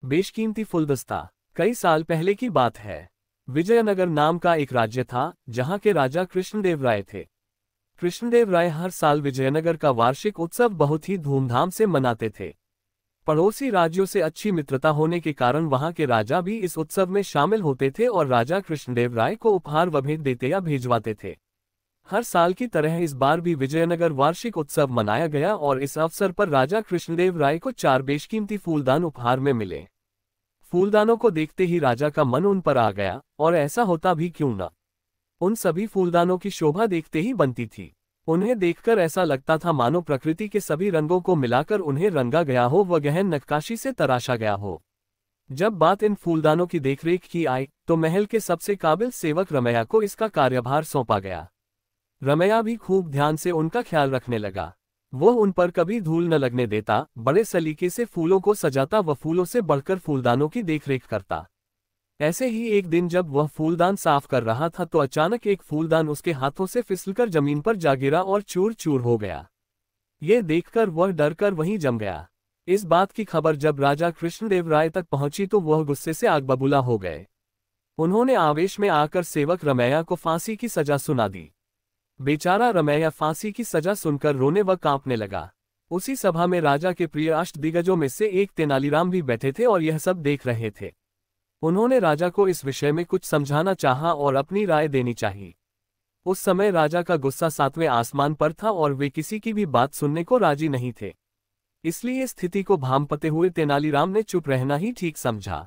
बेशकीमती फुलदस्ता। कई साल पहले की बात है। विजयनगर नाम का एक राज्य था जहां के राजा कृष्णदेव राय थे। कृष्णदेव राय हर साल विजयनगर का वार्षिक उत्सव बहुत ही धूमधाम से मनाते थे। पड़ोसी राज्यों से अच्छी मित्रता होने के कारण वहां के राजा भी इस उत्सव में शामिल होते थे और राजा कृष्णदेव राय को उपहार व भेंट देते या भिजवाते थे। हर साल की तरह इस बार भी विजयनगर वार्षिक उत्सव मनाया गया और इस अवसर पर राजा कृष्णदेव राय को 4 बेशकीमती फूलदान उपहार में मिले। फूलदानों को देखते ही राजा का मन उन पर आ गया, और ऐसा होता भी क्यों न। उन सभी फूलदानों की शोभा देखते ही बनती थी। उन्हें देखकर ऐसा लगता था मानो प्रकृति के सभी रंगों को मिलाकर उन्हें रंगा गया हो व गहन नक्काशी से तराशा गया हो। जब बात इन फूलदानों की देखरेख की आई तो महल के सबसे काबिल सेवक रमैया को इसका कार्यभार सौंपा गया। रमैया भी खूब ध्यान से उनका ख्याल रखने लगा। वो उन पर कभी धूल न लगने देता, बड़े सलीके से फूलों को सजाता व फूलों से बढ़कर फूलदानों की देखरेख करता। ऐसे ही एक दिन जब वह फूलदान साफ कर रहा था तो अचानक एक फूलदान उसके हाथों से फिसलकर जमीन पर जा गिरा और चूर चूर हो गया। ये देखकर वह डरकर वहीं जम गया। इस बात की खबर जब राजा कृष्णदेव राय तक पहुंची तो वह गुस्से से आग बबूला हो गए। उन्होंने आवेश में आकर सेवक रमैया को फांसी की सजा सुना दी। बेचारा रमैया फांसी की सजा सुनकर रोने व कांपने लगा। उसी सभा में राजा के प्रिय अष्टदिग्गजों में से एक तेनालीराम भी बैठे थे और यह सब देख रहे थे। उन्होंने राजा को इस विषय में कुछ समझाना चाहा और अपनी राय देनी चाहिए। उस समय राजा का गुस्सा 7वें आसमान पर था और वे किसी की भी बात सुनने को राजी नहीं थे। इसलिए स्थिति को भांपते हुए तेनालीराम ने चुप रहना ही ठीक समझा।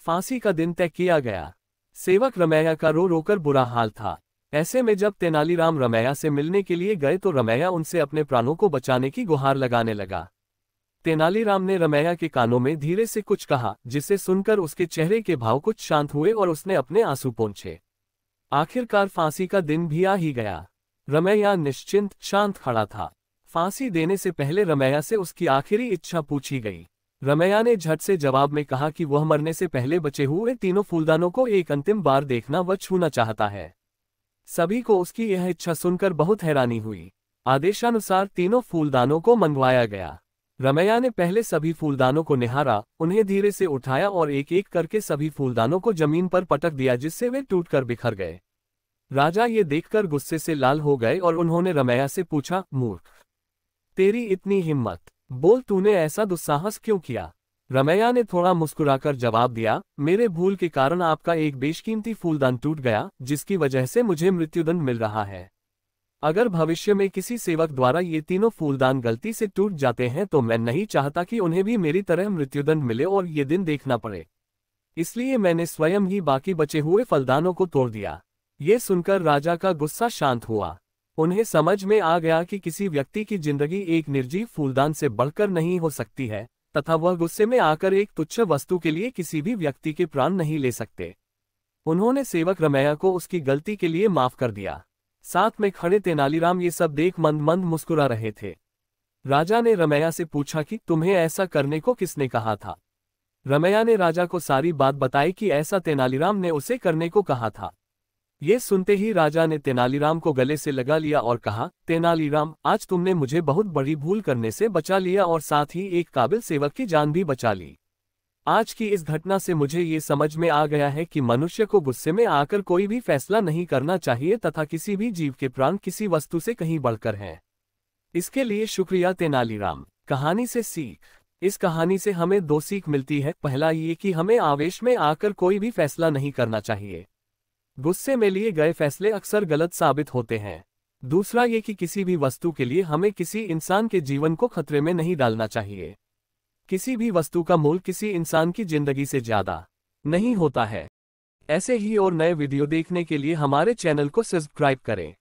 फांसी का दिन तय किया गया। सेवक रमैया का रो रोकर बुरा हाल था। ऐसे में जब तेनालीराम रमैया से मिलने के लिए गए तो रमैया उनसे अपने प्राणों को बचाने की गुहार लगाने लगा। तेनालीराम ने रमैया के कानों में धीरे से कुछ कहा, जिसे सुनकर उसके चेहरे के भाव कुछ शांत हुए और उसने अपने आंसू पोंछे। आखिरकार फांसी का दिन भी आ ही गया। रमैया निश्चिंत शांत खड़ा था। फांसी देने से पहले रमैया से उसकी आखिरी इच्छा पूछी गई। रमैया ने झट से जवाब में कहा कि वह मरने से पहले बचे हुए तीनों फूलदानों को एक अंतिम बार देखना व छूना चाहता है। सभी को उसकी यह इच्छा सुनकर बहुत हैरानी हुई। आदेशानुसार तीनों फूलदानों को मंगवाया गया। रमैया ने पहले सभी फूलदानों को निहारा, उन्हें धीरे से उठाया और एक एक करके सभी फूलदानों को जमीन पर पटक दिया, जिससे वे टूटकर बिखर गए। राजा ये देखकर गुस्से से लाल हो गए और उन्होंने रमैया से पूछा, मूर्ख, तेरी इतनी हिम्मत, बोल तूने ऐसा दुस्साहस क्यों किया? रमैया ने थोड़ा मुस्कुराकर जवाब दिया, मेरे भूल के कारण आपका एक बेशकीमती फूलदान टूट गया, जिसकी वजह से मुझे मृत्युदंड मिल रहा है। अगर भविष्य में किसी सेवक द्वारा ये तीनों फूलदान गलती से टूट जाते हैं तो मैं नहीं चाहता कि उन्हें भी मेरी तरह मृत्युदंड मिले और ये दिन देखना पड़े। इसलिए मैंने स्वयं ही बाकी बचे हुए फलदानों को तोड़ दिया। ये सुनकर राजा का गुस्सा शांत हुआ। उन्हें समझ में आ गया कि किसी व्यक्ति की जिंदगी एक निर्जीव फूलदान से बढ़कर नहीं हो सकती है, तथा वह गुस्से में आकर एक तुच्छ वस्तु के लिए किसी भी व्यक्ति के प्राण नहीं ले सकते। उन्होंने सेवक रमैया को उसकी गलती के लिए माफ कर दिया। साथ में खड़े तेनालीराम ये सब देख मंद मंद मुस्कुरा रहे थे। राजा ने रमैया से पूछा कि तुम्हें ऐसा करने को किसने कहा था? रमैया ने राजा को सारी बात बताई कि ऐसा तेनालीराम ने उसे करने को कहा था। ये सुनते ही राजा ने तेनालीराम को गले से लगा लिया और कहा, तेनालीराम, आज तुमने मुझे बहुत बड़ी भूल करने से बचा लिया और साथ ही एक काबिल सेवक की जान भी बचा ली। आज की इस घटना से मुझे ये समझ में आ गया है कि मनुष्य को गुस्से में आकर कोई भी फैसला नहीं करना चाहिए तथा किसी भी जीव के प्राण किसी वस्तु से कहीं बढ़कर हैं। इसके लिए शुक्रिया तेनालीराम। कहानी से सीख। इस कहानी से हमें 2 सीख मिलती है। पहला ये कि हमें आवेश में आकर कोई भी फैसला नहीं करना चाहिए। गुस्से में लिए गए फैसले अक्सर गलत साबित होते हैं। दूसरा ये कि किसी भी वस्तु के लिए हमें किसी इंसान के जीवन को खतरे में नहीं डालना चाहिए। किसी भी वस्तु का मूल्य किसी इंसान की जिंदगी से ज्यादा नहीं होता है। ऐसे ही और नए वीडियो देखने के लिए हमारे चैनल को सब्सक्राइब करें।